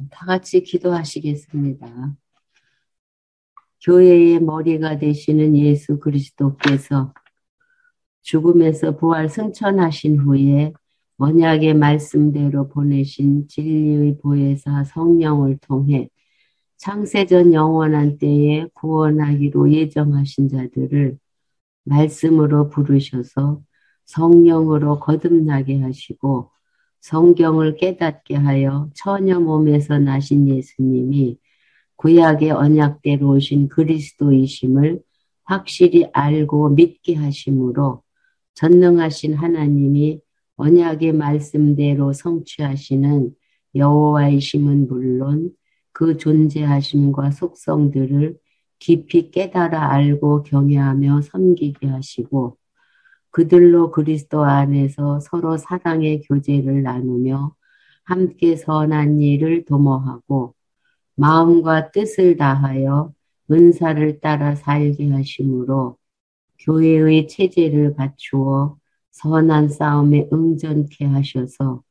다 같이 기도하시겠습니다. 교회의 머리가 되시는 예수 그리스도께서 죽음에서 부활 승천하신 후에 언약의 말씀대로 보내신 진리의 보혜사 성령을 통해 창세전 영원한 때에 구원하기로 예정하신 자들을 말씀으로 부르셔서 성령으로 거듭나게 하시고 성경을 깨닫게 하여 처녀 몸에서 나신 예수님이 구약의 언약대로 오신 그리스도이심을 확실히 알고 믿게 하심으로 전능하신 하나님이 언약의 말씀대로 성취하시는 여호와이심은 물론 그 존재하심과 속성들을 깊이 깨달아 알고 경외하며 섬기게 하시고 그들로 그리스도 안에서 서로 사랑의 교제를 나누며 함께 선한 일을 도모하고 마음과 뜻을 다하여 은사를 따라 살게 하심으로 교회의 체제를 갖추어 선한 싸움에 응전케 하셔서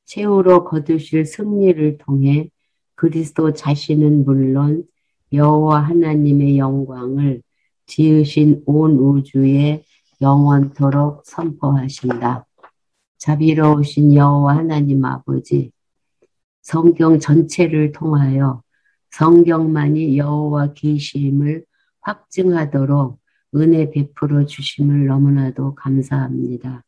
최후로 거두실 승리를 통해 그리스도 자신은 물론 여호와 하나님의 영광을 지으신 온 우주에 영원토록 선포하신다. 자비로우신 여호와 하나님 아버지, 성경 전체를 통하여 성경만이 여호와 계심을 확증하도록 은혜 베풀어 주심을 너무나도 감사합니다.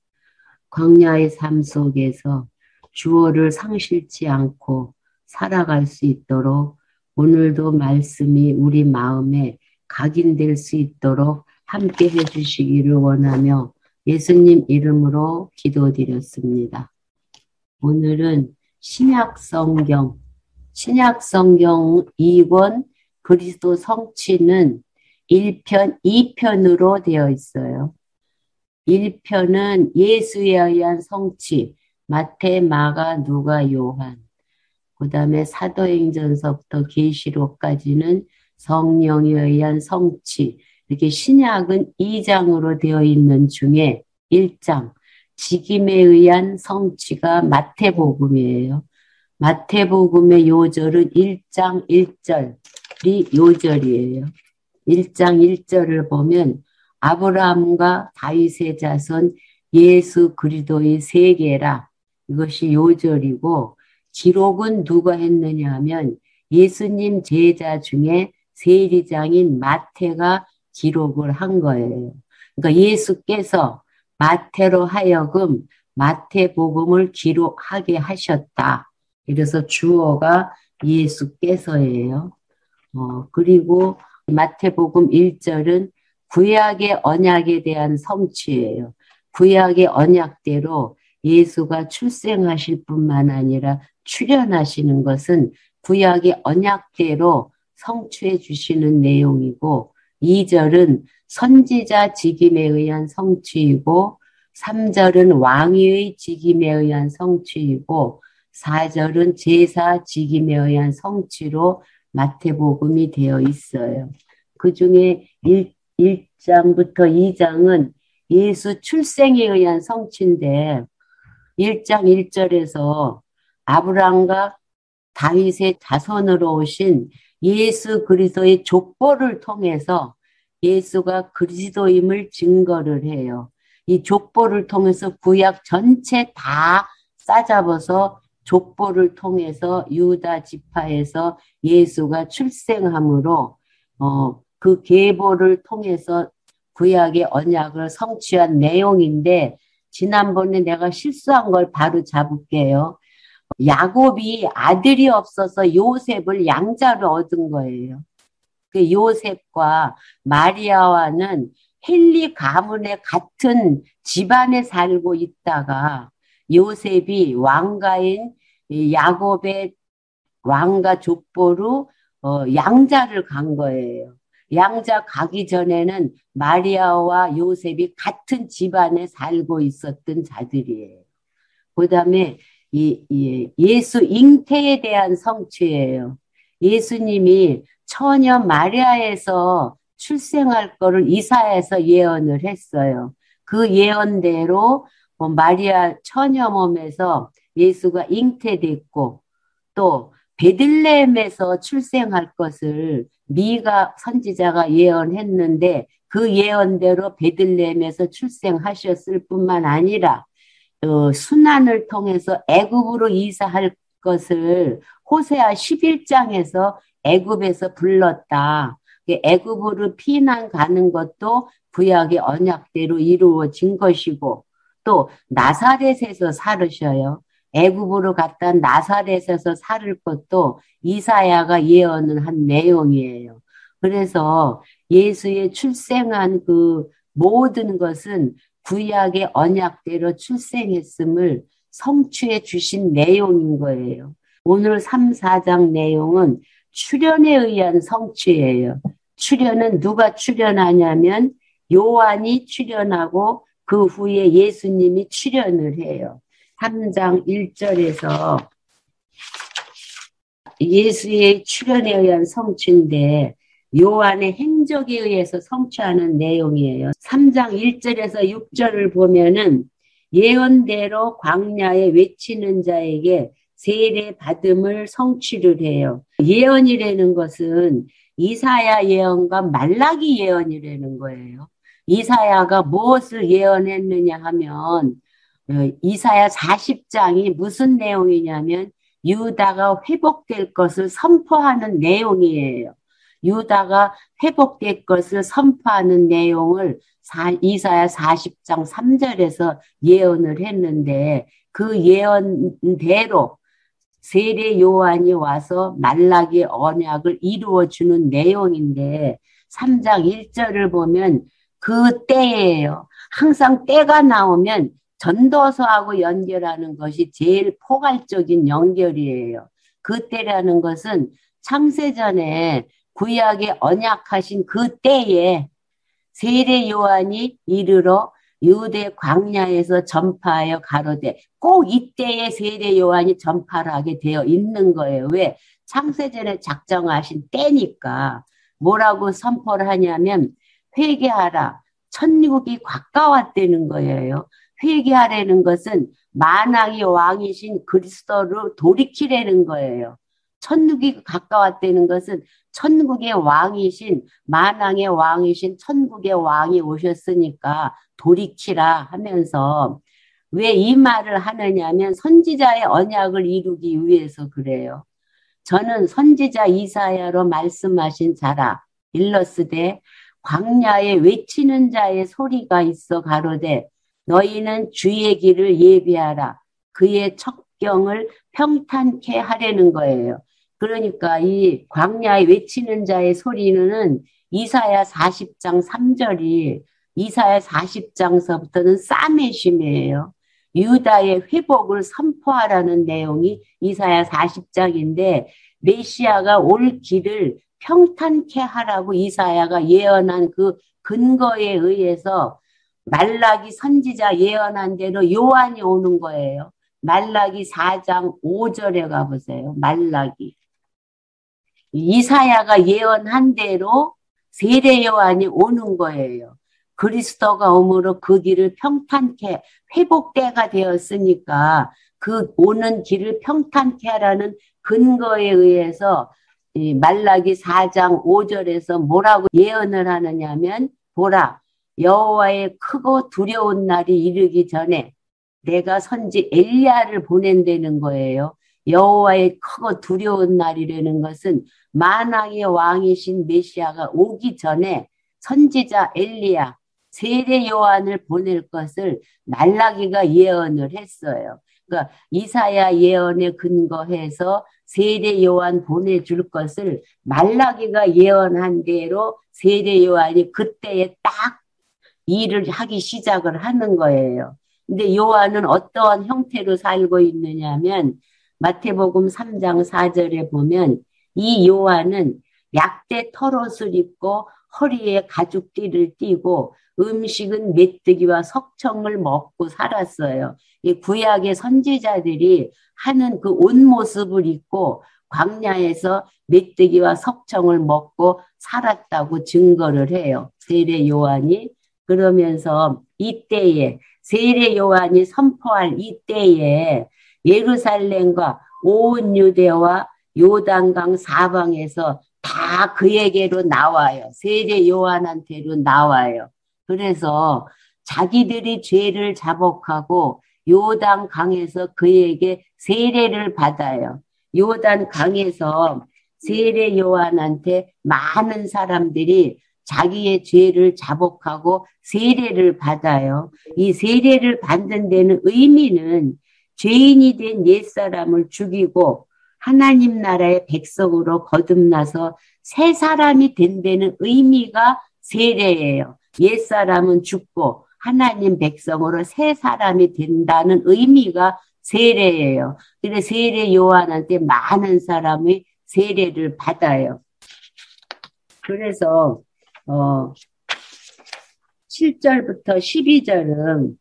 광야의 삶 속에서 주어를 상실치 않고 살아갈 수 있도록 오늘도 말씀이 우리 마음에 각인될 수 있도록 함께 해주시기를 원하며 예수님 이름으로 기도드렸습니다. 오늘은 신약성경 2권 그리스도 성취는 1편, 2편으로 되어 있어요. 1편은 예수에 의한 성취, 마태, 마가, 누가, 요한. 그 다음에 사도행전서부터 계시록까지는 성령에 의한 성취. 이렇게 신약은 2장으로 되어 있는 중에 1장, 직임에 의한 성취가 마태복음이에요. 마태복음의 요절은 1장 1절이 요절이에요. 1장 1절을 보면 아브라함과 다윗의 자손 예수 그리스도의 세계라 이것이 요절이고 기록은 누가 했느냐 하면 예수님 제자 중에 세리장인 마태가 기록을 한 거예요. 그러니까 예수께서 마태로 하여금 마태복음을 기록하게 하셨다. 그래서 주어가 예수께서예요. 그리고 마태복음 1절은 구약의 언약에 대한 성취예요. 구약의 언약대로 예수가 출생하실 뿐만 아니라 출현하시는 것은 구약의 언약대로 성취해 주시는 내용이고 2절은 선지자 직임에 의한 성취이고 3절은 왕위의 직임에 의한 성취이고 4절은 제사 직임에 의한 성취로 마태복음이 되어 있어요. 그 중에 1장부터 2장은 예수 출생에 의한 성취인데 1장 1절에서 아브라함과 다윗의 자손으로 오신 예수 그리스도의 족보를 통해서 예수가 그리스도임을 증거를 해요. 이 족보를 통해서 구약 전체 다 싸잡아서 족보를 통해서 유다 지파에서 예수가 출생함으로 그 계보를 통해서 구약의 언약을 성취한 내용인데 지난번에 내가 실수한 걸 바로 잡을게요. 야곱이 아들이 없어서 요셉을 양자로 얻은 거예요. 그 요셉과 마리아와는 헨리 가문의 같은 집안에 살고 있다가 요셉이 왕가인 야곱의 왕가 족보로 양자를 간 거예요. 양자 가기 전에는 마리아와 요셉이 같은 집안에 살고 있었던 자들이에요. 그 다음에 예수 잉태에 대한 성취예요. 예수님이 처녀 마리아에서 출생할 거를 이사야에서 예언을 했어요. 그 예언대로 마리아 처녀 몸에서 예수가 잉태됐고 또 베들레헴에서 출생할 것을 미가 선지자가 예언했는데 그 예언대로 베들레헴에서 출생하셨을 뿐만 아니라 순환을 통해서 애굽으로 이사할 것을 호세아 11장에서 애굽에서 불렀다. 애굽으로 피난 가는 것도 구약의 언약대로 이루어진 것이고 또 나사렛에서 살으셔요. 애굽으로 갔다 나사렛에서 살을 것도 이사야가 예언을 한 내용이에요. 그래서 예수의 출생한 그 모든 것은 구약의 언약대로 출생했음을 성취해 주신 내용인 거예요. 오늘 3, 4장 내용은 출현에 의한 성취예요. 출현은 누가 출현하냐면 요한이 출현하고 그 후에 예수님이 출현을 해요. 3장 1절에서 예수의 출현에 의한 성취인데 요한의 행적에 의해서 성취하는 내용이에요. 3장 1절에서 6절을 보면은 예언대로 광야에 외치는 자에게 세례 받음을 성취를 해요. 예언이라는 것은 이사야 예언과 말라기 예언이라는 거예요. 이사야가 무엇을 예언했느냐 하면 이사야 40장이 무슨 내용이냐면 유다가 회복될 것을 선포하는 내용이에요. 유다가 회복될 것을 선포하는 내용을 이사야 40장 3절에서 예언을 했는데 그 예언대로 세례 요한이 와서 말라기 언약을 이루어주는 내용인데 3장 1절을 보면 그 때예요. 항상 때가 나오면 전도서하고 연결하는 것이 제일 포괄적인 연결이에요. 그 때라는 것은 창세전에 구약에 언약하신 그 때에 세례 요한이 이르러 유대 광야에서 전파하여 가로되 꼭 이때에 세례 요한이 전파를 하게 되어 있는 거예요. 왜? 창세전에 작정하신 때니까. 뭐라고 선포를 하냐면 회개하라. 천국이 가까웠다는 거예요. 회개하라는 것은 만왕의 왕이신 그리스도를 돌이키라는 거예요. 천국이 가까웠다는 것은 천국의 왕이신 만왕의 왕이신 천국의 왕이 오셨으니까 돌이키라 하면서 왜 이 말을 하느냐면 선지자의 언약을 이루기 위해서 그래요. 저는 선지자 이사야로 말씀하신 자라 일러스되 광야에 외치는 자의 소리가 있어 가로되 너희는 주의 길을 예비하라. 그의 척경을 평탄케 하려는 거예요. 그러니까 이 광야에 외치는 자의 소리는 이사야 40장 3절이 이사야 40장서부터는 싸매심이에요. 유다의 회복을 선포하라는 내용이 이사야 40장인데 메시아가 올 길을 평탄케 하라고 이사야가 예언한 그 근거에 의해서 말라기 선지자 예언한 대로 요한이 오는 거예요. 말라기 4장 5절에 가보세요. 말라기. 이사야가 예언한 대로 세례 요한이 오는 거예요. 그리스도가 오므로 그 길을 평탄케 회복때가 되었으니까 그 오는 길을 평탄케 하라는 근거에 의해서 이 말라기 4장 5절에서 뭐라고 예언을 하느냐면 보라 여호와의 크고 두려운 날이 이르기 전에 내가 선지 엘리야를 보낸다는 거예요. 여호와의 크고 두려운 날이라는 것은 만왕의 왕이신 메시아가 오기 전에 선지자 엘리야 세례 요한을 보낼 것을 말라기가 예언을 했어요. 그러니까 이사야 예언에 근거해서 세례 요한 보내줄 것을 말라기가 예언한 대로 세례 요한이 그때에 딱 일을 하기 시작을 하는 거예요. 근데 요한은 어떠한 형태로 살고 있느냐면 마태복음 3장 4절에 보면 이 요한은 약대 털옷을 입고 허리에 가죽띠를 띠고 음식은 메뚜기와 석청을 먹고 살았어요. 이 구약의 선지자들이 하는 그 옷 모습을 입고 광야에서 메뚜기와 석청을 먹고 살았다고 증거를 해요. 세례 요한이. 그러면서 이때에 세례 요한이 선포할 이때에 예루살렘과 온 유대와 요단강 사방에서 다 그에게로 나와요. 세례 요한한테로 나와요. 그래서 자기들이 죄를 자복하고 요단 강에서 그에게 세례를 받아요. 요단 강에서 세례 요한한테 많은 사람들이 자기의 죄를 자복하고 세례를 받아요. 이 세례를 받는 데는 의미는 죄인이 된 옛사람을 죽이고 하나님 나라의 백성으로 거듭나서 새 사람이 된다는 의미가 세례예요. 옛사람은 죽고 하나님 백성으로 새 사람이 된다는 의미가 세례예요. 그래서 세례 요한한테 많은 사람이 세례를 받아요. 그래서 7절부터 12절은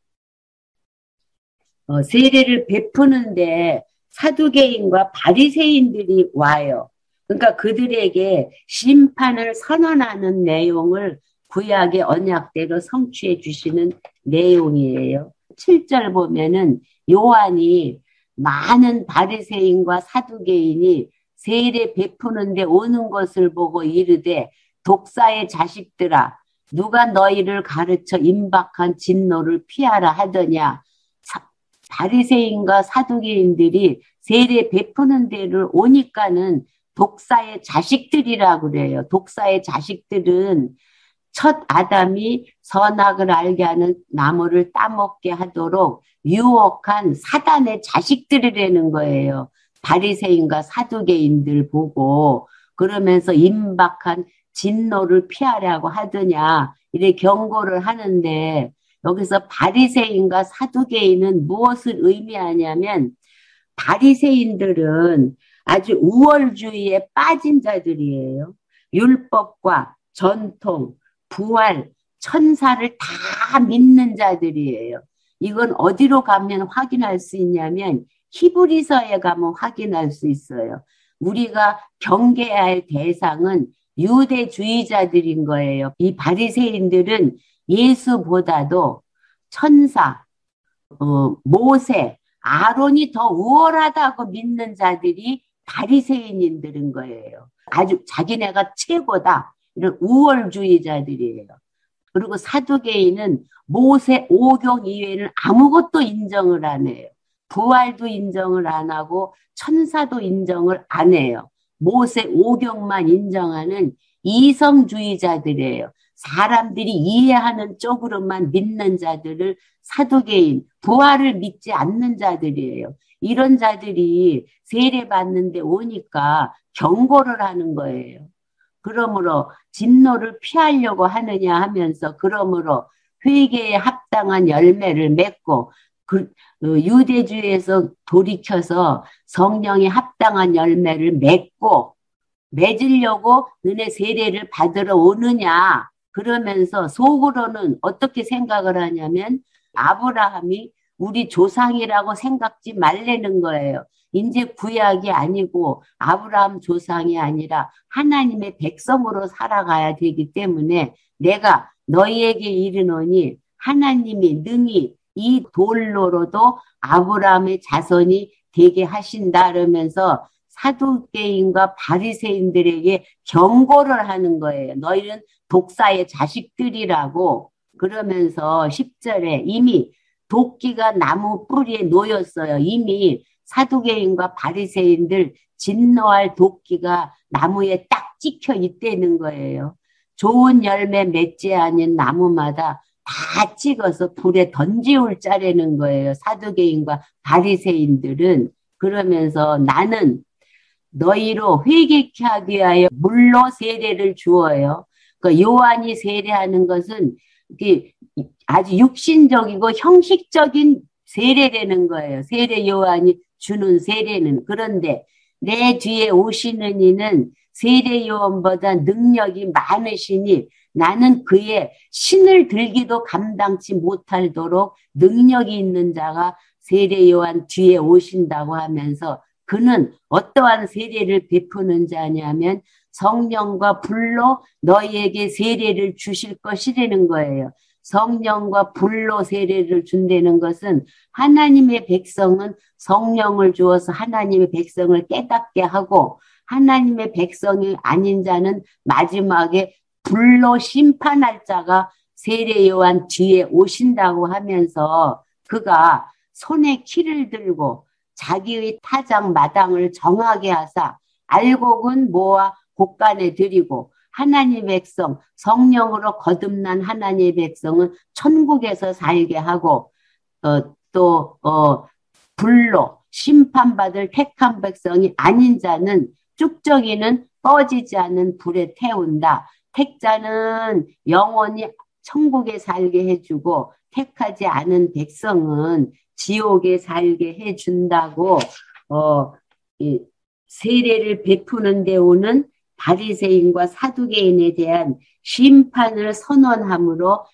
세례를 베푸는데 사두개인과 바리새인들이 와요. 그러니까 그들에게 심판을 선언하는 내용을 구약의 언약대로 성취해 주시는 내용이에요. 7절 보면은 요한이 많은 바리새인과 사두개인이 세례 베푸는데 오는 것을 보고 이르되 독사의 자식들아 누가 너희를 가르쳐 임박한 진노를 피하라 하더냐. 바리새인과 사두개인들이 세례 베푸는 데를 오니까는 독사의 자식들이라 그래요. 독사의 자식들은 첫 아담이 선악을 알게 하는 나무를 따먹게 하도록 유혹한 사단의 자식들이라는 거예요. 바리새인과 사두개인들 보고 그러면서 임박한 진노를 피하라고 하더냐 이래 경고를 하는데 여기서 바리새인과 사두개인은 무엇을 의미하냐면 바리새인들은 아주 우월주의에 빠진 자들이에요. 율법과 전통, 부활, 천사를 다 믿는 자들이에요. 이건 어디로 가면 확인할 수 있냐면 히브리서에 가면 확인할 수 있어요. 우리가 경계해야 할 대상은 유대주의자들인 거예요. 이 바리새인들은 예수보다도 천사, 모세, 아론이 더 우월하다고 믿는 자들이 바리새인들인 거예요. 아주 자기네가 최고다. 이런 우월주의자들이에요. 그리고 사두개인은 모세 오경 이외에는 아무것도 인정을 안 해요. 부활도 인정을 안 하고 천사도 인정을 안 해요. 모세 오경만 인정하는 이성주의자들이에요. 사람들이 이해하는 쪽으로만 믿는 자들을 사두개인, 부활을 믿지 않는 자들이에요. 이런 자들이 세례받는데 오니까 경고를 하는 거예요. 그러므로 진노를 피하려고 하느냐 하면서 그러므로 회개에 합당한 열매를 맺고 유대주의에서 돌이켜서 성령에 합당한 열매를 맺으려고 너네 세례를 받으러 오느냐 그러면서 속으로는 어떻게 생각을 하냐면 아브라함이 우리 조상이라고 생각지 말라는 거예요. 이제 구약이 아니고 아브라함 조상이 아니라 하나님의 백성으로 살아가야 되기 때문에 내가 너희에게 이르노니 하나님이 능히 이 돌로로도 아브라함의 자손이 되게 하신다 그러면서 사두개인과 바리새인들에게 경고를 하는 거예요. 너희는 독사의 자식들이라고 그러면서 10절에 이미 도끼가 나무 뿌리에 놓였어요. 이미 사두개인과 바리새인들 진노할 도끼가 나무에 딱 찍혀 있다는 거예요. 좋은 열매 맺지 않은 나무마다 다 찍어서 불에 던지울 자라는 거예요. 사두개인과 바리새인들은. 그러면서 나는 너희로 회개케 하기 위하여 물로 세례를 주어요. 그 요한이 세례하는 것은 아주 육신적이고 형식적인 세례라는 거예요. 세례 요한이 주는 세례는. 그런데 내 뒤에 오시는 이는 세례 요한보다 능력이 많으시니 나는 그의 신을 들기도 감당치 못하도록 능력이 있는 자가 세례 요한 뒤에 오신다고 하면서 그는 어떠한 세례를 베푸는 자냐면 성령과 불로 너희에게 세례를 주실 것이라는 거예요. 성령과 불로 세례를 준다는 것은 하나님의 백성은 성령을 주어서 하나님의 백성을 깨닫게 하고 하나님의 백성이 아닌 자는 마지막에 불로 심판할 자가 세례 요한 뒤에 오신다고 하면서 그가 손에 키를 들고 자기의 타작 마당을 정하게 하사 알곡은 모아 곳간에 들이고 하나님의 백성, 성령으로 거듭난 하나님의 백성은 천국에서 살게 하고 불로 심판받을 택한 백성이 아닌 자는 쭉정이는 꺼지지 않은 불에 태운다. 택자는 영원히 천국에 살게 해주고 택하지 않은 백성은 지옥에 살게 해준다고 이 세례를 베푸는 데 오는 바리새인과 사두개인에 대한 심판을 선언함으로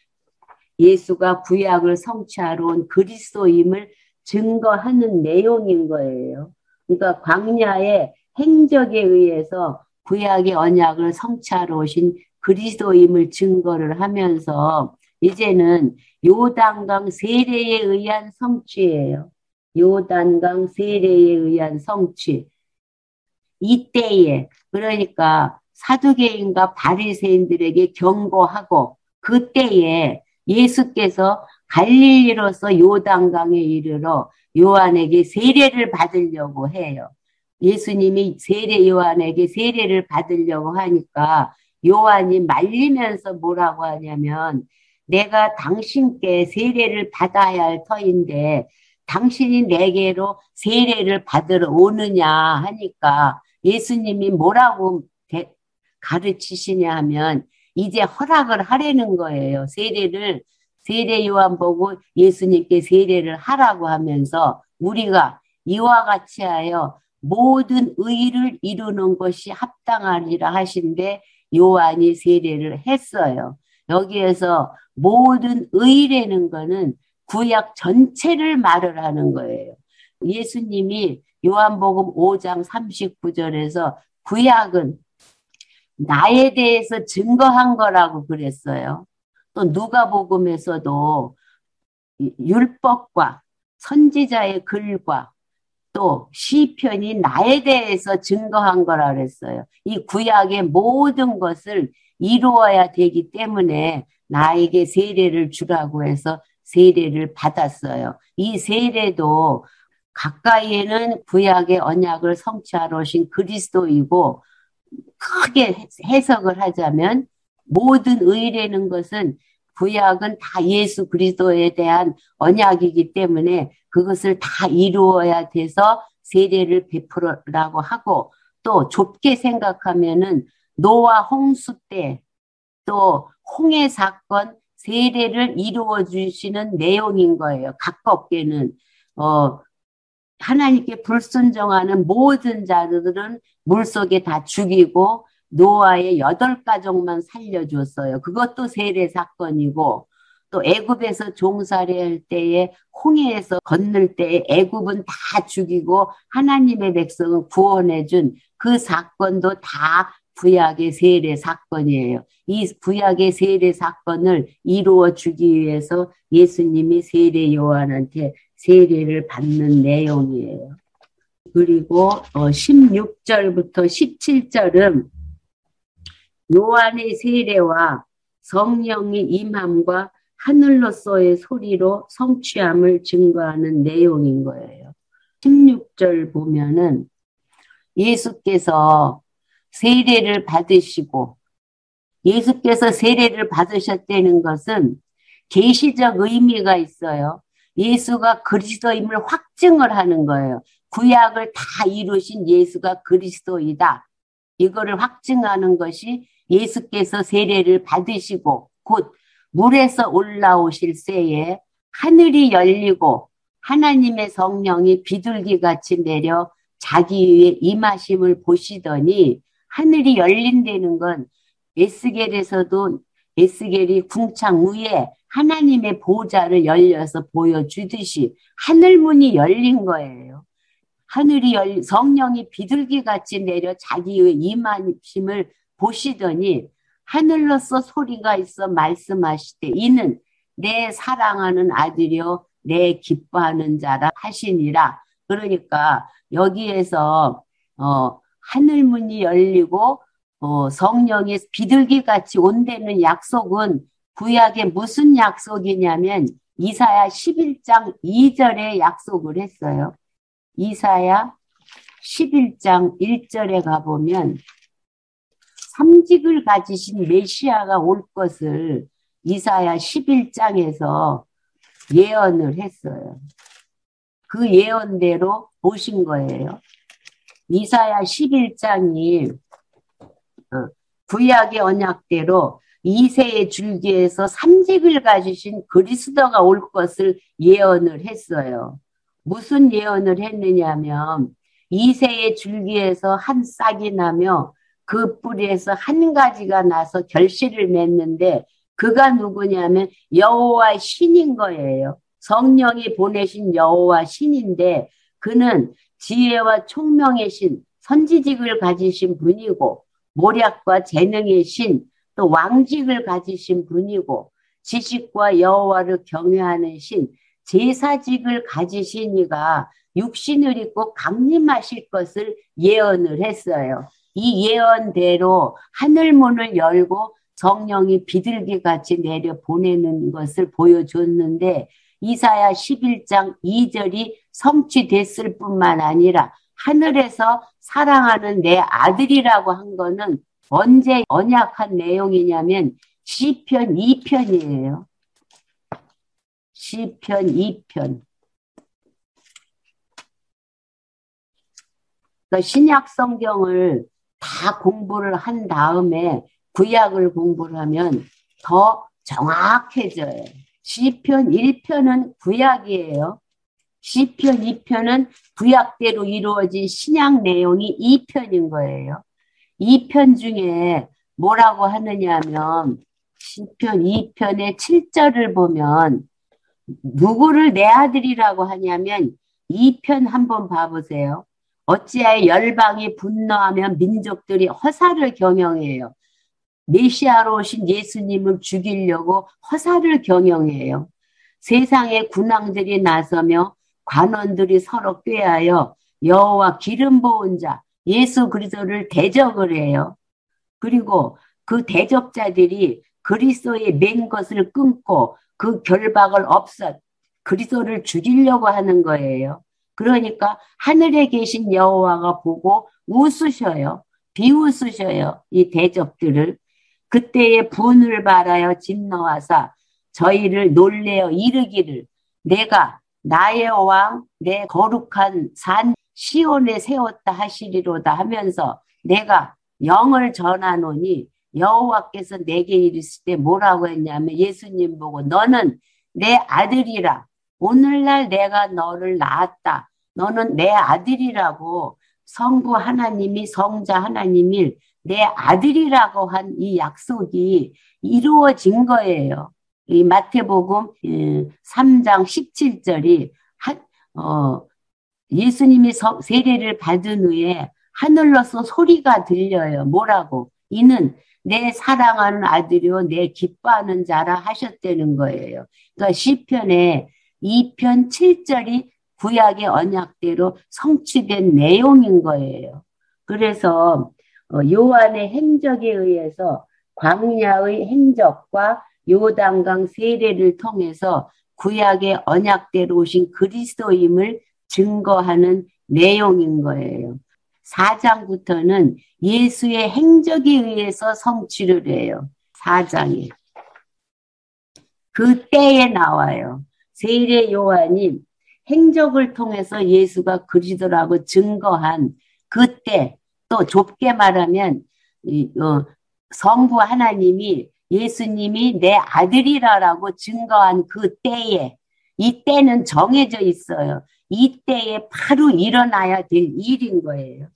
예수가 구약을 성취하러 온 그리스도임을 증거하는 내용인 거예요. 그러니까 광야의 행적에 의해서 구약의 언약을 성취하러 오신 그리스도임을 증거를 하면서 이제는 요단강 세례에 의한 성취예요. 요단강 세례에 의한 성취. 이때에 그러니까 사두개인과 바리새인들에게 경고하고 그때에 예수께서 갈릴리로서 요단강에 이르러 요한에게 세례를 받으려고 해요. 예수님이 세례 요한에게 세례를 받으려고 하니까 요한이 말리면서 뭐라고 하냐면 내가 당신께 세례를 받아야 할 터인데 당신이 내게로 세례를 받으러 오느냐 하니까 예수님이 뭐라고 가르치시냐 하면 이제 허락을 하라는 거예요. 세례 요한 보고 예수님께 세례를 하라고 하면서 우리가 이와 같이 하여 모든 의를 이루는 것이 합당하리라 하신데 요한이 세례를 했어요. 여기에서 모든 의라는 거는 구약 전체를 말을 하는 거예요. 예수님이 요한복음 5장 39절에서 구약은 나에 대해서 증거한 거라고 그랬어요. 또 누가복음에서도 율법과 선지자의 글과 또 시편이 나에 대해서 증거한 거라 그랬어요. 이 구약의 모든 것을 이루어야 되기 때문에 나에게 세례를 주라고 해서 세례를 받았어요. 이 세례도 가까이에는 구약의 언약을 성취하러 오신 그리스도이고 크게 해석을 하자면 모든 의라는 것은 구약은 다 예수 그리스도에 대한 언약이기 때문에 그것을 다 이루어야 돼서 세례를 베풀으라고 하고 또 좁게 생각하면은 노아 홍수 때 또 홍해 사건 세례를 이루어 주시는 내용인 거예요. 가깝게는 하나님께 불순종하는 모든 자들은 물속에 다 죽이고 노아의 8가족만 살려줬어요. 그것도 세례 사건이고 또 애굽에서 종살이할 때에 홍해에서 건널 때에 애굽은 다 죽이고 하나님의 백성을 구원해준 그 사건도 다 구약의 세례 사건이에요. 이 구약의 세례 사건을 이루어 주기 위해서 예수님이 세례 요한한테 세례를 받는 내용이에요. 그리고 16절부터 17절은 요한의 세례와 성령의 임함과 하늘로서의 소리로 성취함을 증거하는 내용인 거예요. 16절 보면은 예수께서 세례를 받으시고 예수께서 세례를 받으셨다는 것은 계시적 의미가 있어요. 예수가 그리스도임을 확증을 하는 거예요. 구약을 다 이루신 예수가 그리스도이다. 이거를 확증하는 것이 예수께서 세례를 받으시고 곧 물에서 올라오실 때에 하늘이 열리고 하나님의 성령이 비둘기같이 내려 자기 위에 임하심을 보시더니 하늘이 열린다는 건 에스겔에서도 에스겔이 궁창 위에 하나님의 보좌를 열려서 보여주듯이 하늘문이 열린 거예요. 성령이 비둘기같이 내려 자기의 임하심을 보시더니 하늘로서 소리가 있어 말씀하시되 이는 내 사랑하는 아들이요 내 기뻐하는 자라 하시니라. 그러니까 여기에서 하늘문이 열리고 성령이 비둘기같이 온다는 약속은 구약의 무슨 약속이냐면 이사야 11장 2절에 약속을 했어요. 이사야 11장 1절에 가보면 삼직을 가지신 메시아가 올 것을 이사야 11장에서 예언을 했어요. 그 예언대로 오신 거예요. 이사야 11장이 구약의 언약대로 이새의 줄기에서 삼직을 가지신 그리스도가 올 것을 예언을 했어요. 무슨 예언을 했느냐면 이새의 줄기에서 한 싹이 나며 그 뿌리에서 한 가지가 나서 결실을 맺는데 그가 누구냐면 여호와 신인 거예요. 성령이 보내신 여호와 신인데 그는 지혜와 총명의 신, 선지직을 가지신 분이고 모략과 재능의 신, 또 왕직을 가지신 분이고 지식과 여호와를 경외하는 신, 제사직을 가지신 이가 육신을 입고 강림하실 것을 예언을 했어요. 이 예언대로 하늘문을 열고 성령이 비둘기같이 내려 보내는 것을 보여줬는데 이사야 11장 2절이 성취됐을 뿐만 아니라 하늘에서 사랑하는 내 아들이라고 한 거는 언제 언약한 내용이냐면 시편 2편이에요. 시편 2편. 그러니까 신약 성경을 다 공부를 한 다음에 구약을 공부를 하면 더 정확해져요. 시편 1편은 구약이에요. 시편 2편은 구약대로 이루어진 신약 내용이 2편인 거예요. 2편 중에 뭐라고 하느냐면 시편 2편의 7절을 보면 누구를 내 아들이라고 하냐면 2편 한번 봐보세요. 어찌하여 열방이 분노하면 민족들이 허사를 경영해요. 메시아로 오신 예수님을 죽이려고 허사를 경영해요. 세상의 군왕들이 나서며 관원들이 서로 꾀하여 여호와 기름 부은 자 예수 그리스도를 대적을 해요. 그리고 그 대적자들이 그리스도의 맨 것을 끊고 그 결박을 없애 그리스도를 죽이려고 하는 거예요. 그러니까 하늘에 계신 여호와가 보고 웃으셔요. 비웃으셔요. 이 대적들을. 그때의 분을 바라여 진노하사 저희를 놀래어 이르기를 내가 나의 왕 내 거룩한 산 시온에 세웠다 하시리로다 하면서 내가 영을 전하노니 여호와께서 내게 이르실 때 뭐라고 했냐면 예수님 보고 너는 내 아들이라 오늘날 내가 너를 낳았다. 너는 내 아들이라고 성부 하나님이 성자 하나님이 내 아들이라고 한 이 약속이 이루어진 거예요. 이 마태복음 3장 17절이 예수님이 세례를 받은 후에 하늘로서 소리가 들려요. 뭐라고? 이는 내 사랑하는 아들이요 내 기뻐하는 자라 하셨다는 거예요. 그러니까 시편에 2편 7절이 구약의 언약대로 성취된 내용인 거예요. 그래서 요한의 행적에 의해서 광야의 행적과 요단강 세례를 통해서 구약의 언약대로 오신 그리스도임을 증거하는 내용인 거예요. 4장부터는 예수의 행적에 의해서 성취를 해요. 4장에. 그 때에 나와요. 세례 요한이 행적을 통해서 예수가 그리스도라고 증거한 그때 또 좁게 말하면 성부 하나님이 예수님이 내 아들이라고 증거한 그 때에 이 때는 정해져 있어요. 이 때에 바로 일어나야 될 일인 거예요.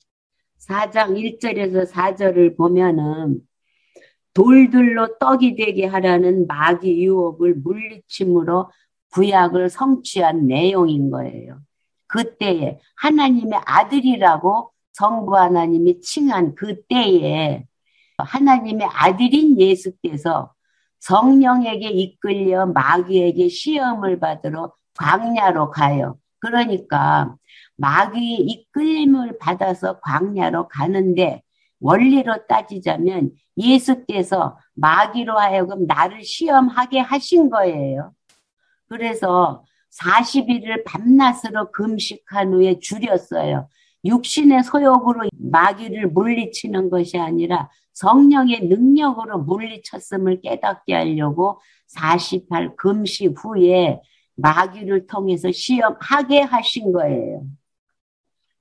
4장 1절에서 4절을 보면은 돌들로 떡이 되게 하라는 마귀 유혹을 물리침으로 구약을 성취한 내용인 거예요. 그때에 하나님의 아들이라고 성부 하나님이 칭한 그때에 하나님의 아들인 예수께서 성령에게 이끌려 마귀에게 시험을 받으러 광야로 가요. 그러니까 마귀의 이끌림을 받아서 광야로 가는데 원리로 따지자면 예수께서 마귀로 하여금 나를 시험하게 하신 거예요. 그래서 40일을 밤낮으로 금식한 후에 줄였어요. 육신의 소욕으로 마귀를 물리치는 것이 아니라 성령의 능력으로 물리쳤음을 깨닫게 하려고 48 금식 후에 마귀를 통해서 시험하게 하신 거예요.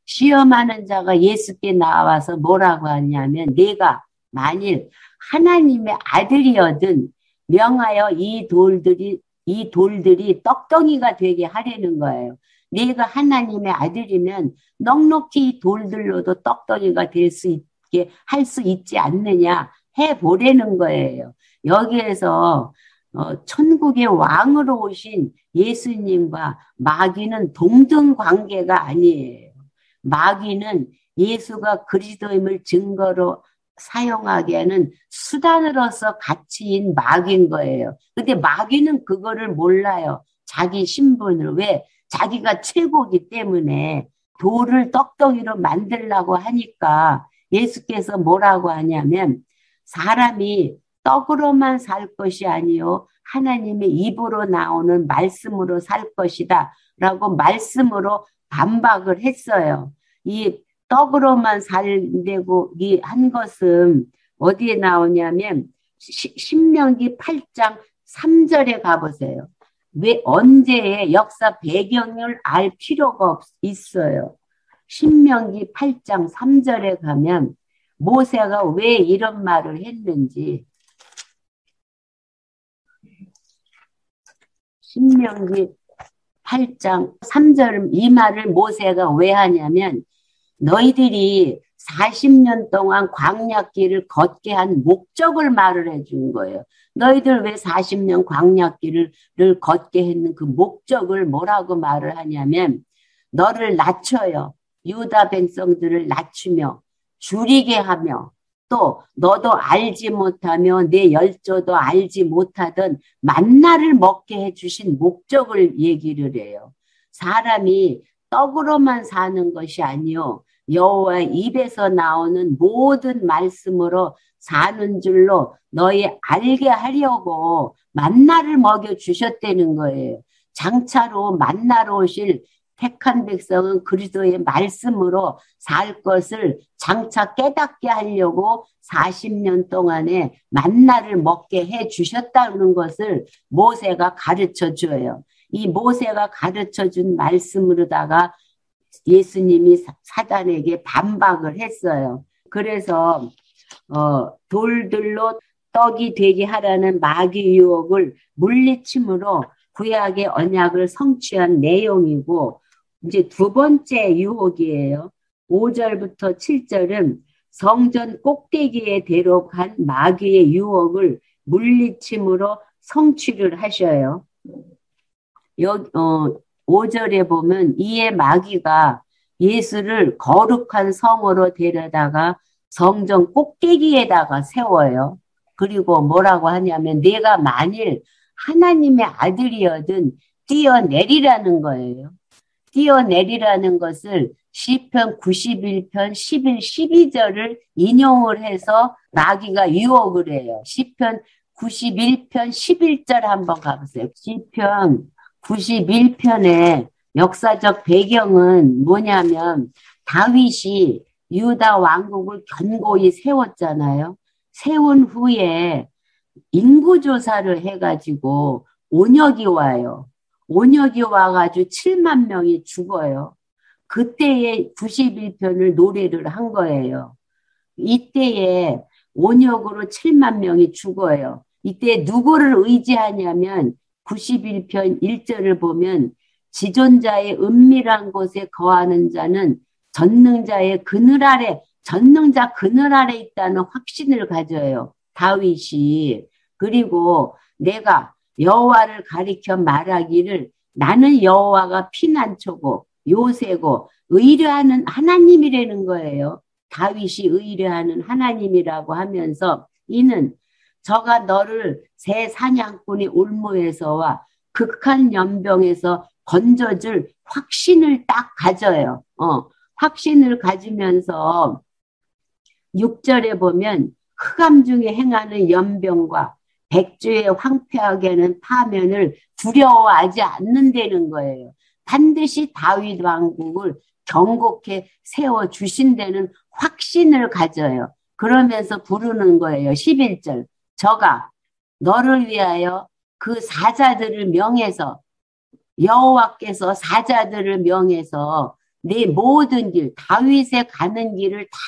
시험하는 자가 예수께 나와서 뭐라고 하냐면 내가 만일 하나님의 아들이어든 명하여 이 돌들이 떡덩이가 되게 하려는 거예요. 내가 하나님의 아들이면 넉넉히 이 돌들로도 떡덩이가 될 수 있게 할 수 있지 않느냐 해보려는 거예요. 여기에서 천국의 왕으로 오신 예수님과 마귀는 동등 관계가 아니에요. 마귀는 예수가 그리스도임을 증거로 사용하게 하는 수단으로서 가치인 마귀인 거예요. 근데 마귀는 그거를 몰라요. 자기 신분을. 왜? 자기가 최고기 때문에 돌을 떡덩이로 만들려고 하니까 예수께서 뭐라고 하냐면 사람이 떡으로만 살 것이 아니요 하나님의 입으로 나오는 말씀으로 살 것이다 라고 말씀으로 반박을 했어요. 이 떡으로만 살려고 한 것은 어디에 나오냐면 신명기 8장 3절에 가보세요. 왜 언제의 역사 배경을 알 필요가 있어요. 신명기 8장 3절에 가면 모세가 왜 이런 말을 했는지 신명기 8장 3절 이 말을 모세가 왜 하냐면 너희들이 40년 동안 광야길을 걷게 한 목적을 말을 해준 거예요. 너희들 왜 40년 광야길을 걷게 했는 그 목적을 뭐라고 말을 하냐면 너를 낮춰요. 유다 백성들을 낮추며 줄이게 하며 또 너도 알지 못하며 내 열조도 알지 못하던 만나를 먹게 해주신 목적을 얘기를 해요. 사람이 떡으로만 사는 것이 아니요 여호와 입에서 나오는 모든 말씀으로 사는 줄로 너희 알게 하려고 만나를 먹여주셨다는 거예요. 장차로 만나러 오실 택한 백성은 그리스도의 말씀으로 살 것을 장차 깨닫게 하려고 40년 동안에 만나를 먹게 해주셨다는 것을 모세가 가르쳐줘요. 이 모세가 가르쳐준 말씀으로다가 예수님이 사단에게 반박을 했어요. 그래서 돌들로 떡이 되게 하라는 마귀 유혹을 물리침으로 구약의 언약을 성취한 내용이고 이제 두 번째 유혹이에요. 5절부터 7절은 성전 꼭대기에 대록한 마귀의 유혹을 물리침으로 성취를 하셔요. 5절에 보면 이에 마귀가 예수를 거룩한 성으로 데려다가 성전 꼭대기에다가 세워요. 그리고 뭐라고 하냐면 내가 만일 하나님의 아들이어든 뛰어내리라는 거예요. 뛰어내리라는 것을 시편 91편 11, 12절을 인용을 해서 마귀가 유혹을 해요. 시편 91편 11절 한번 가보세요. 시편 91편의 역사적 배경은 뭐냐면 다윗이 유다 왕국을 견고히 세웠잖아요. 세운 후에 인구조사를 해가지고 온역이 와요. 온역이 와가지고 7만 명이 죽어요. 그때에 91편을 노래를 한 거예요. 이때에 온역으로 7만 명이 죽어요. 이때 누구를 의지하냐면 91편 1절을 보면 지존자의 은밀한 곳에 거하는 자는 전능자 그늘 아래 있다는 확신을 가져요. 다윗이. 그리고 내가 여호와를 가리켜 말하기를 나는 여호와가 피난처고 요새고 의뢰하는 하나님이라는 거예요. 다윗이 의뢰하는 하나님이라고 하면서 이는 저가 너를 새 사냥꾼이 올무에서와 극한 연병에서 건져줄 확신을 딱 가져요. 확신을 가지면서 6절에 보면 흑암 중에 행하는 연병과 백주의 황폐하게는 파면을 두려워하지 않는다는 거예요. 반드시 다윗 왕국을 견고케 세워주신다는 확신을 가져요. 그러면서 부르는 거예요. 11절. 저가 너를 위하여 그 사자들을 명해서 여호와께서 사자들을 명해서 내 모든 길, 다윗의 가는 길을 다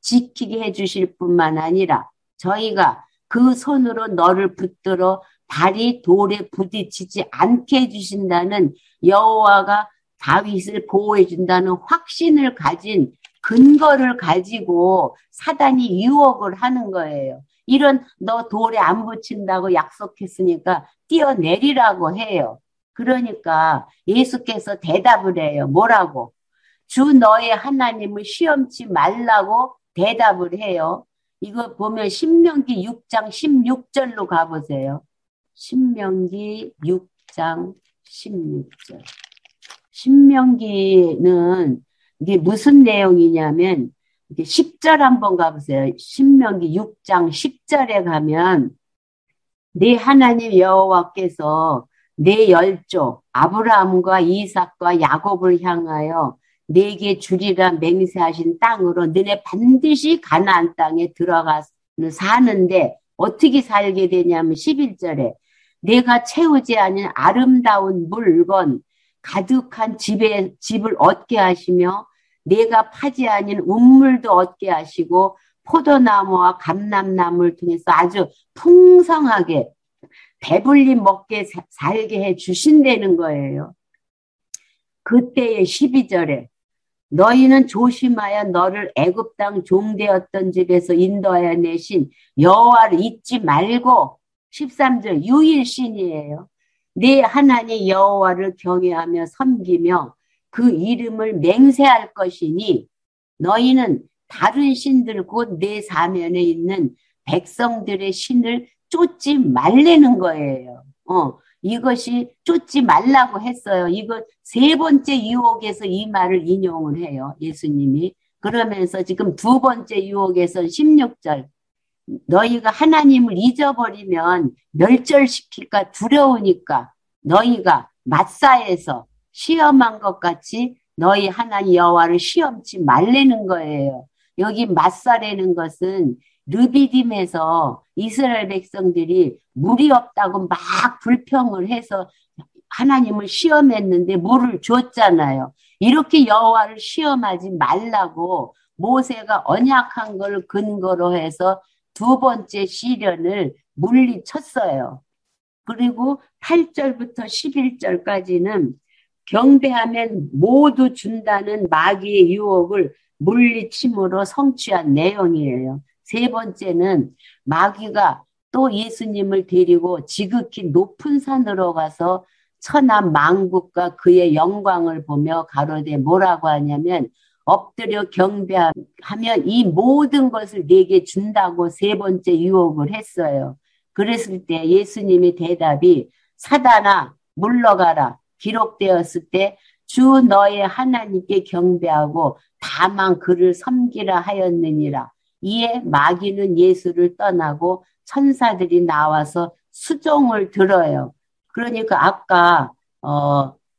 지키게 해주실 뿐만 아니라 저희가 그 손으로 너를 붙들어 발이 돌에 부딪히지 않게 해주신다는 여호와가 다윗을 보호해준다는 확신을 가진 근거를 가지고 사단이 유혹을 하는 거예요. 이런 너 돌에 안 붙인다고 약속했으니까 뛰어내리라고 해요. 그러니까 예수께서 대답을 해요. 뭐라고? 주 너의 하나님을 시험치 말라고 대답을 해요. 이거 보면 신명기 6장 16절로 가보세요. 신명기 6장 16절. 신명기는 이게 무슨 내용이냐면 10절 한번 가보세요. 신명기 6장 10절에 가면 네 하나님 여호와께서 네 열조 아브라함과 이삭과 야곱을 향하여 네게 주리라 맹세하신 땅으로 너네 반드시 가나안 땅에 들어가 사는데 어떻게 살게 되냐면 11절에 내가 채우지 않은 아름다운 물건 가득한 집을 얻게 하시며 내가 파지 아닌 운물도 얻게 하시고 포도나무와 감람나무를 통해서 아주 풍성하게 배불리 먹게 살게 해 주신다는 거예요. 그때의 12절에 너희는 조심하여 너를 애굽 땅 종되었던 집에서 인도하여 내신 여호와를 잊지 말고 13절 유일신이에요. 네 하나님 여호와를 경외하며 섬기며 그 이름을 맹세할 것이니 너희는 다른 신들 곧 내 사면에 있는 백성들의 신을 쫓지 말라는 거예요. 이것이 쫓지 말라고 했어요. 이거 세 번째 유혹에서 이 말을 인용을 해요. 예수님이. 그러면서 지금 두 번째 유혹에서 16절. 너희가 하나님을 잊어버리면 멸절시킬까 두려우니까 너희가 마사에서 시험한 것 같이 너희 하나님 여호와를 시험치 말라는 거예요. 여기 마사라는 것은 르비딤에서 이스라엘 백성들이 물이 없다고 막 불평을 해서 하나님을 시험했는데 물을 줬잖아요. 이렇게 여호와를 시험하지 말라고 모세가 언약한 걸 근거로 해서 두 번째 시련을 물리쳤어요. 그리고 8절부터 11절까지는 경배하면 모두 준다는 마귀의 유혹을 물리침으로 성취한 내용이에요. 세 번째는 마귀가 또 예수님을 데리고 지극히 높은 산으로 가서 천하 만국과 그의 영광을 보며 가로되 뭐라고 하냐면 엎드려 경배하면 이 모든 것을 내게 준다고 세 번째 유혹을 했어요. 그랬을 때 예수님의 대답이 사단아 물러가라 기록되었을 때 주 너의 하나님께 경배하고 다만 그를 섬기라 하였느니라. 이에 마귀는 예수를 떠나고 천사들이 나와서 수종을 들어요. 그러니까 아까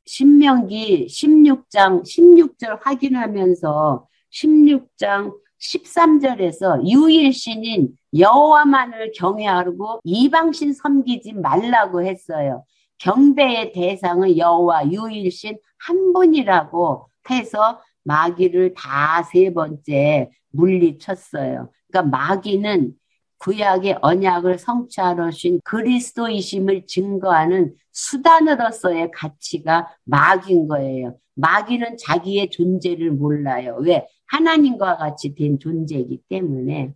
신명기 16장 16절 확인하면서 16장 13절에서 유일신인 여호와만을 경외하고 이방신 섬기지 말라고 했어요. 경배의 대상은 여호와 유일신 한 분이라고 해서 마귀를 다 세 번째 물리쳤어요. 그러니까 마귀는 구약의 언약을 성취하러 오신 그리스도이심을 증거하는 수단으로서의 가치가 마귀인 거예요. 마귀는 자기의 존재를 몰라요. 왜? 하나님과 같이 된 존재이기 때문에.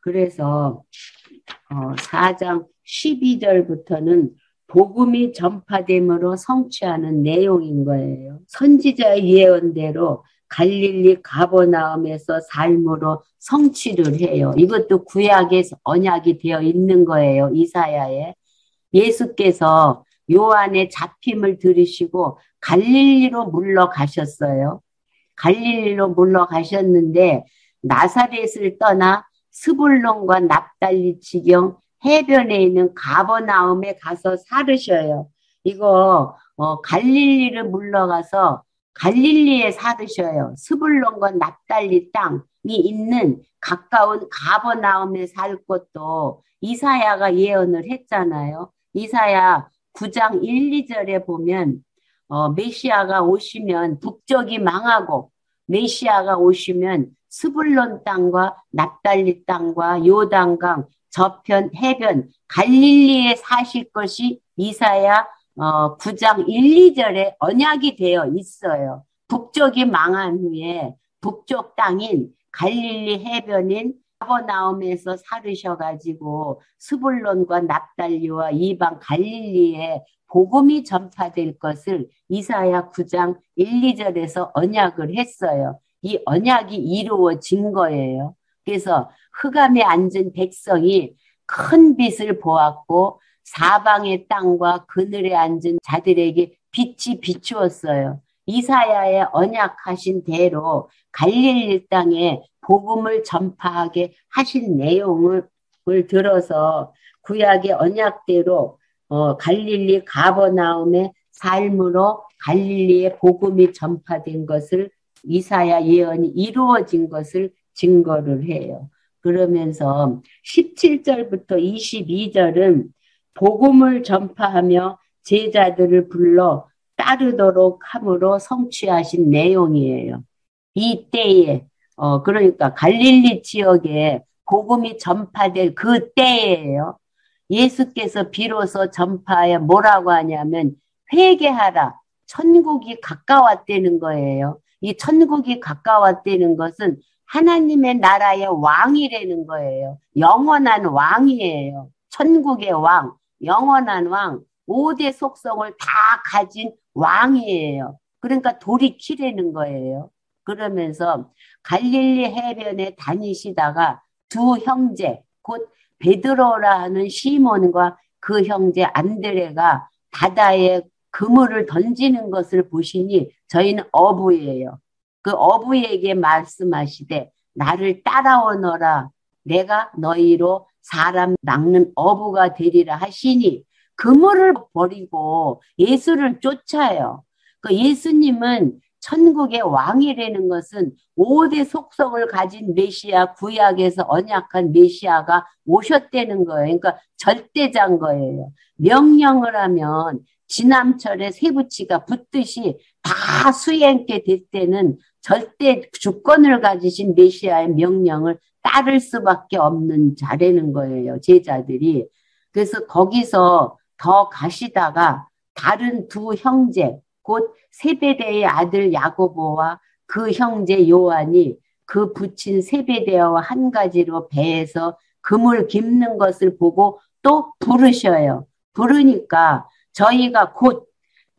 그래서 4장 12절부터는 복음이 전파됨으로 성취하는 내용인 거예요. 선지자의 예언대로 갈릴리 가버나움에서 삶으로 성취를 해요. 이것도 구약의 언약이 되어 있는 거예요. 이사야에. 예수께서 요한의 잡힘을 들으시고 갈릴리로 물러가셨어요. 갈릴리로 물러가셨는데 나사렛을 떠나 스불론과 납달리 지경 해변에 있는 가버나움에 가서 살으셔요. 이거 갈릴리를 물러가서 갈릴리에 살으셔요. 스불론과 납달리 땅이 있는 가까운 가버나움에 살 것도 이사야가 예언을 했잖아요. 이사야 9장 1, 2절에 보면 메시아가 오시면 북쪽이 망하고 메시아가 오시면 스불론 땅과 납달리 땅과 요단강 저편 해변 갈릴리에 사실 것이 이사야 9장 1, 2절에 언약이 되어 있어요. 북쪽이 망한 후에 북쪽 땅인 갈릴리 해변인 가버나움에서 살으셔가지고 스불론과 납달리와 이방 갈릴리에 복음이 전파될 것을 이사야 9장 1, 2절에서 언약을 했어요. 이 언약이 이루어진 거예요. 그래서 흑암에 앉은 백성이 큰 빛을 보았고 사방의 땅과 그늘에 앉은 자들에게 빛이 비추었어요. 이사야의 언약하신 대로 갈릴리 땅에 복음을 전파하게 하신 내용을 들어서 구약의 언약대로 갈릴리 가버나움의 삶으로 갈릴리의 복음이 전파된 것을 이사야 예언이 이루어진 것을 증거를 해요. 그러면서 17절부터 22절은 복음을 전파하며 제자들을 불러 따르도록 함으로 성취하신 내용이에요. 이 때에 그러니까 갈릴리 지역에 복음이 전파될 그 때예요. 예수께서 비로소 전파에 뭐라고 하냐면 회개하라. 천국이 가까웠다는 거예요. 이 천국이 가까웠다는 것은 하나님의 나라의 왕이라는 거예요. 영원한 왕이에요. 천국의 왕, 영원한 왕, 5대 속성을 다 가진 왕이에요. 그러니까 돌이키라는 거예요. 그러면서 갈릴리 해변에 다니시다가 두 형제, 곧 베드로라 하는 시몬과 그 형제 안드레가 바다에 그물을 던지는 것을 보시니 저희는 어부예요. 그 어부에게 말씀하시되 나를 따라오너라 내가 너희로 사람 낚는 어부가 되리라 하시니 그물을 버리고 예수를 쫓아요. 그 예수님은 천국의 왕이라는 것은 5대 속성을 가진 메시아, 구약에서 언약한 메시아가 오셨다는 거예요. 그러니까 절대자인 거예요. 명령을 하면 지남철에 쇠붙이가 붙듯이 다 수행케 될 때는 절대 주권을 가지신 메시아의 명령을 따를 수밖에 없는 자라는 거예요. 제자들이. 그래서 거기서 더 가시다가 다른 두 형제, 곧 세베대의 아들 야고보와 그 형제 요한이 그 붙인 세베대와 한 가지로 배에서 금을 깁는 것을 보고 또 부르셔요. 부르니까 저희가 곧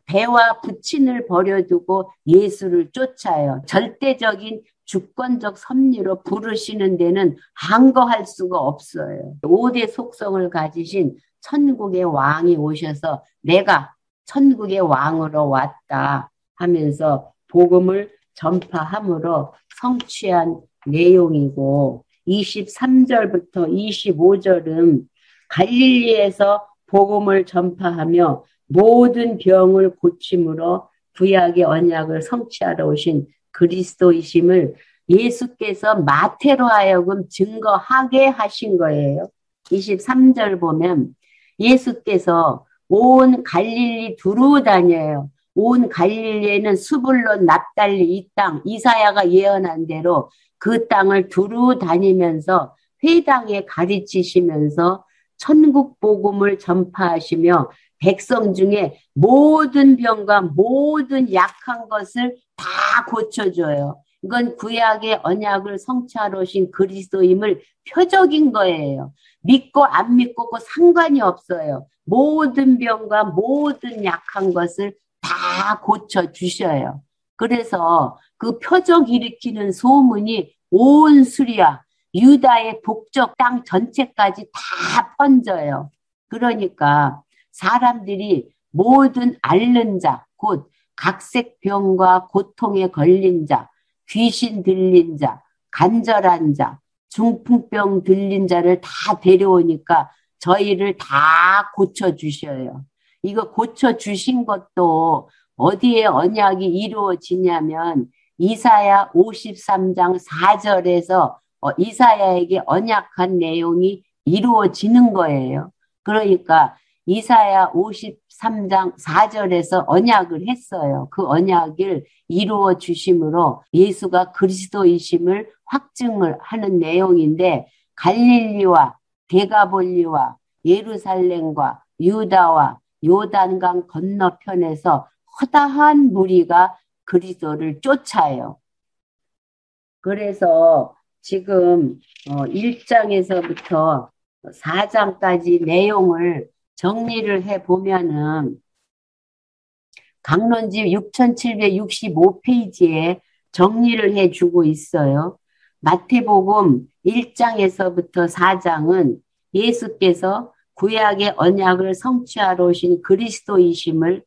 배와 부친을 버려두고 예수를 쫓아요. 절대적인 주권적 섭리로 부르시는 데는 항거할 수가 없어요. 5대 속성을 가지신 천국의 왕이 오셔서 내가 천국의 왕으로 왔다 하면서 복음을 전파함으로 성취한 내용이고 23절부터 25절은 갈릴리에서 복음을 전파하며 모든 병을 고침으로 구약의 언약을 성취하러 오신 그리스도이심을 예수께서 마태로 하여금 증거하게 하신 거예요. 23절 보면 예수께서 온 갈릴리 두루 다녀요. 온 갈릴리에는 스불론 납달리 이 땅 이사야가 예언한 대로 그 땅을 두루 다니면서 회당에 가르치시면서 천국 복음을 전파하시며 백성 중에 모든 병과 모든 약한 것을 다 고쳐줘요. 이건 구약의 언약을 성취하러 오신 그리스도임을 표적인 거예요. 믿고 안 믿고 상관이 없어요. 모든 병과 모든 약한 것을 다 고쳐주셔요. 그래서 그 표적 일으키는 소문이 온 수리아, 유다의 북쪽 땅 전체까지 다 번져요. 그러니까 사람들이 모든 앓는 자, 곧 각색병과 고통에 걸린 자, 귀신 들린 자, 간절한 자, 중풍병 들린 자를 다 데려오니까 저희를 다 고쳐주셔요. 이거 고쳐주신 것도 어디에 언약이 이루어지냐면 이사야 53장 4절에서 이사야에게 언약한 내용이 이루어지는 거예요. 그러니까 이사야 53장 4절에서 언약을 했어요. 그 언약을 이루어 주심으로 예수가 그리스도이심을 확증을 하는 내용인데 갈릴리와 데가볼리와 예루살렘과 유다와 요단강 건너편에서 허다한 무리가 그리스도를 쫓아요. 그래서 지금 1장에서부터 4장까지 내용을 정리를 해보면은 강론집 6765페이지에 정리를 해주고 있어요. 마태복음 1장에서부터 4장은 예수께서 구약의 언약을 성취하러 오신 그리스도이심을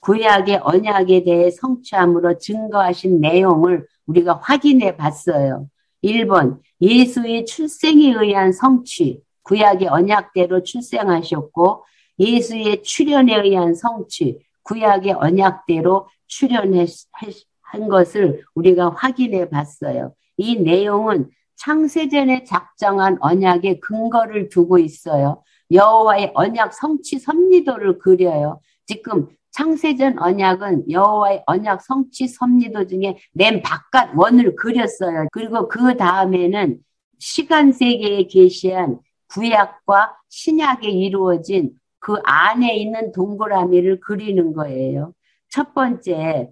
구약의 언약에 대해 성취함으로 증거하신 내용을 우리가 확인해 봤어요. 1번, 예수의 출생에 의한 성취, 구약의 언약대로 출생하셨고 예수의 출현에 의한 성취, 구약의 언약대로 출현한 것을 우리가 확인해 봤어요. 이 내용은 창세전에 작정한 언약의 근거를 두고 있어요. 여호와의 언약 성취 섭리도를 그려요. 지금 창세전 언약은 여호와의 언약 성취 섭리도 중에 맨 바깥 원을 그렸어요. 그리고 그 다음에는 시간 세계에 계시한 구약과 신약에 이루어진 그 안에 있는 동그라미를 그리는 거예요. 첫 번째,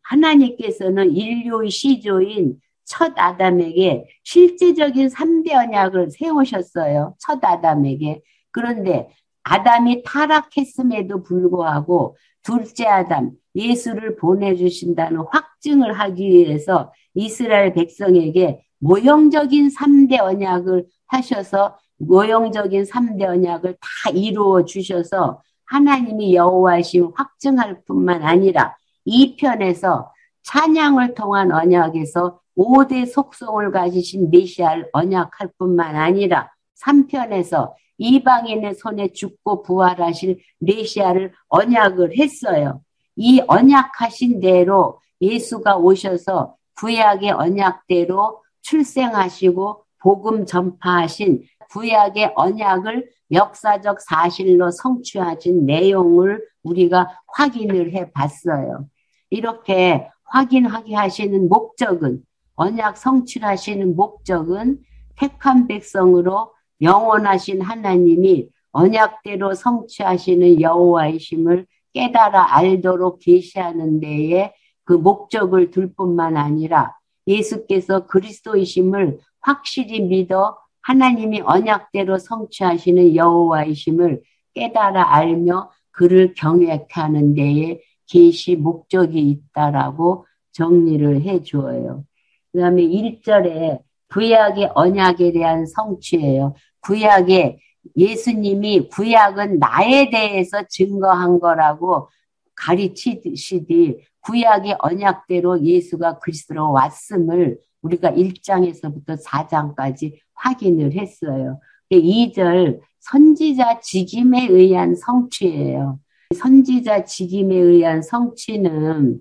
하나님께서는 인류의 시조인 첫 아담에게 실제적인 3대 언약을 세우셨어요. 첫 아담에게. 그런데 아담이 타락했음에도 불구하고 둘째 아담, 예수를 보내주신다는 확증을 하기 위해서 이스라엘 백성에게 모형적인 3대 언약을 하셔서 모형적인 3대 언약을 다 이루어 주셔서 하나님이 여호와이심 확증할 뿐만 아니라 2편에서 찬양을 통한 언약에서 5대 속성을 가지신 메시아를 언약할 뿐만 아니라 3편에서 이방인의 손에 죽고 부활하실 메시아를 언약을 했어요. 이 언약하신 대로 예수가 오셔서 구약의 언약대로 출생하시고 복음 전파하신 구약의 언약을 역사적 사실로 성취하신 내용을 우리가 확인을 해봤어요. 이렇게 확인하게 하시는 목적은 언약 성취하시는 목적은 택한 백성으로 영원하신 하나님이 언약대로 성취하시는 여호와이심을 깨달아 알도록 계시하는 데에 그 목적을 둘 뿐만 아니라 예수께서 그리스도이심을 확실히 믿어 하나님이 언약대로 성취하시는 여호와이심을 깨달아 알며 그를 경외케 하는 데에 계시 목적이 있다라고 정리를 해 주어요. 그 다음에 1절에 구약의 언약에 대한 성취예요. 구약의 예수님이 구약은 나에 대해서 증거한 거라고 가르치시되 구약의 언약대로 예수가 그리스도로 왔음을 우리가 1장에서부터 4장까지 확인을 했어요. 2절 선지자 직임에 의한 성취예요. 선지자 직임에 의한 성취는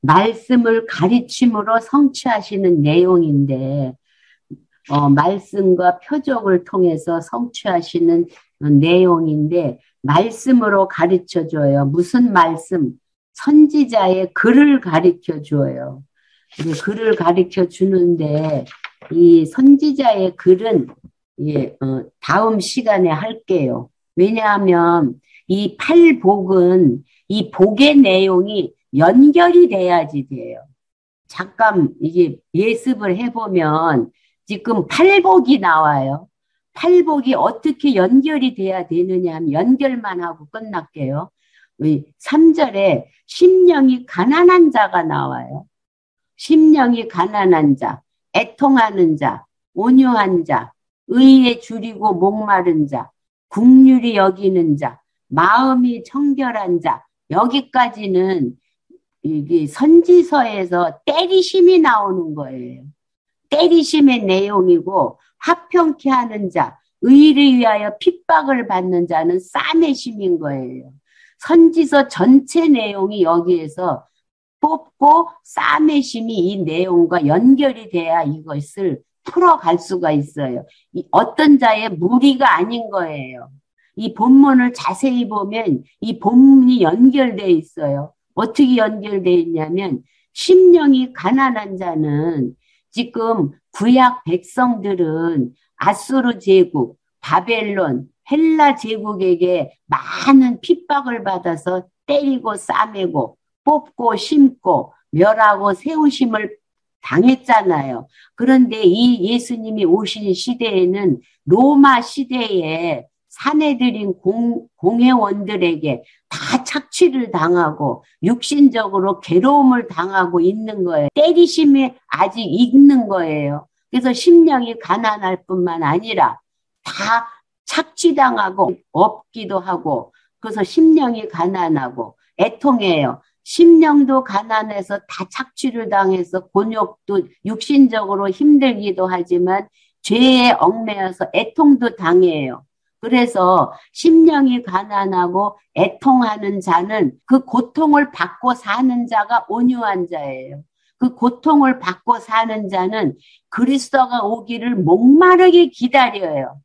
말씀을 가르침으로 성취하시는 내용인데 말씀과 표적을 통해서 성취하시는 내용인데 말씀으로 가르쳐줘요. 무슨 말씀? 선지자의 글을 가르쳐줘요. 글을 가르쳐주는데 이 선지자의 글은 다음 시간에 할게요. 왜냐하면 이 팔복은 이 복의 내용이 연결이 돼야지 돼요. 잠깐 이게 예습을 해보면 지금 팔복이 나와요. 팔복이 어떻게 연결이 돼야 되느냐 하면 연결만 하고 끝날게요. 3절에 심령이 가난한 자가 나와요. 심령이 가난한 자, 애통하는 자, 온유한 자, 의에 줄이고 목마른 자, 긍휼히 여기는 자, 마음이 청결한 자. 여기까지는 이게 선지서에서 때리심이 나오는 거예요. 때리심의 내용이고 화평케 하는 자, 의를 위하여 핍박을 받는 자는 싸매심인 거예요. 선지서 전체 내용이 여기에서 뽑고 싸매심이 이 내용과 연결이 돼야 이것을 풀어갈 수가 있어요. 어떤 자의 무리가 아닌 거예요. 이 본문을 자세히 보면 이 본문이 연결돼 있어요. 어떻게 연결돼 있냐면 심령이 가난한 자는 지금 구약 백성들은 아수르 제국, 바벨론, 헬라 제국에게 많은 핍박을 받아서 때리고 싸매고 뽑고 심고 멸하고 세우심을 당했잖아요. 그런데 이 예수님이 오신 시대에는 로마 시대에 사내들인 공회원들에게 다 착취를 당하고 육신적으로 괴로움을 당하고 있는 거예요. 때리심이 아직 있는 거예요. 그래서 심령이 가난할 뿐만 아니라 다 착취당하고 없기도 하고 그래서 심령이 가난하고 애통해요. 심령도 가난해서 다 착취를 당해서 곤욕도 육신적으로 힘들기도 하지만 죄에 얽매여서 애통도 당해요. 그래서 심령이 가난하고 애통하는 자는 그 고통을 받고 사는 자가 온유한 자예요. 그 고통을 받고 사는 자는 그리스도가 오기를 목마르게 기다려요.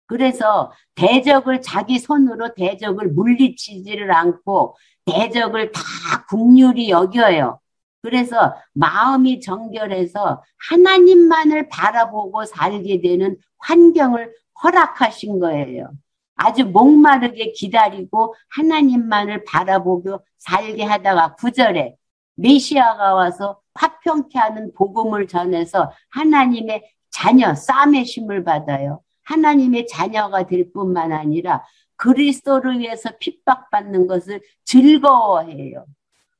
그래서 대적을 자기 손으로 대적을 물리치지를 않고 대적을 다 긍휼히 여겨요. 그래서 마음이 정결해서 하나님만을 바라보고 살게 되는 환경을 허락하신 거예요. 아주 목마르게 기다리고 하나님만을 바라보고 살게 하다가 9절에 메시아가 와서 화평케 하는 복음을 전해서 하나님의 자녀, 싸매심을 받아요. 하나님의 자녀가 될 뿐만 아니라 그리스도를 위해서 핍박받는 것을 즐거워해요.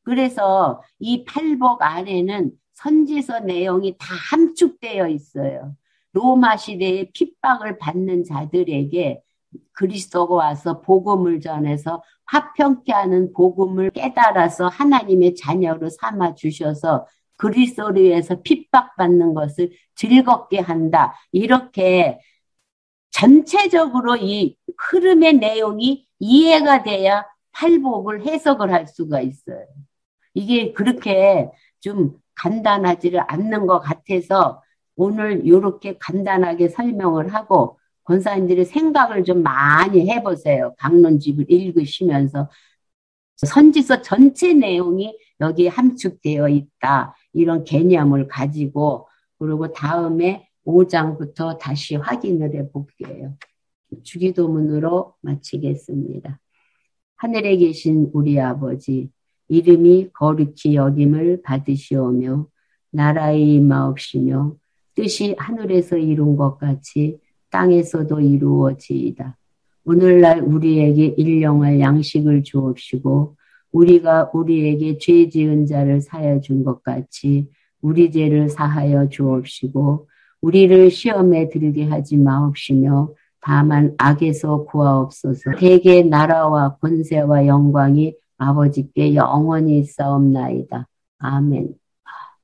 그래서 이 팔복 안에는 선지서 내용이 다 함축되어 있어요. 로마 시대에 핍박을 받는 자들에게 그리스도가 와서 복음을 전해서 화평케 하는 복음을 깨달아서 하나님의 자녀로 삼아 주셔서 그리스도를 위해서 핍박받는 것을 즐겁게 한다. 이렇게 전체적으로 이 흐름의 내용이 이해가 돼야 팔복을 해석을 할 수가 있어요. 이게 그렇게 좀 간단하지를 않는 것 같아서 오늘 이렇게 간단하게 설명을 하고 권사님들이 생각을 좀 많이 해보세요. 강론집을 읽으시면서 선지서 전체 내용이 여기에 함축되어 있다. 이런 개념을 가지고 그리고 다음에 5장부터 다시 확인을 해볼게요. 주기도문으로 마치겠습니다. 하늘에 계신 우리 아버지, 이름이 거룩히 여김을 받으시오며 나라의 임하옵시며 뜻이 하늘에서 이룬 것 같이 땅에서도 이루어지이다. 오늘날 우리에게 일용할 양식을 주옵시고 우리가 우리에게 죄 지은 자를 사하여 준 것 같이 우리 죄를 사하여 주옵시고 우리를 시험에 들게 하지 마옵시며 다만 악에서 구하옵소서. 대개 나라와 권세와 영광이 아버지께 영원히 있사옵나이다. 아멘.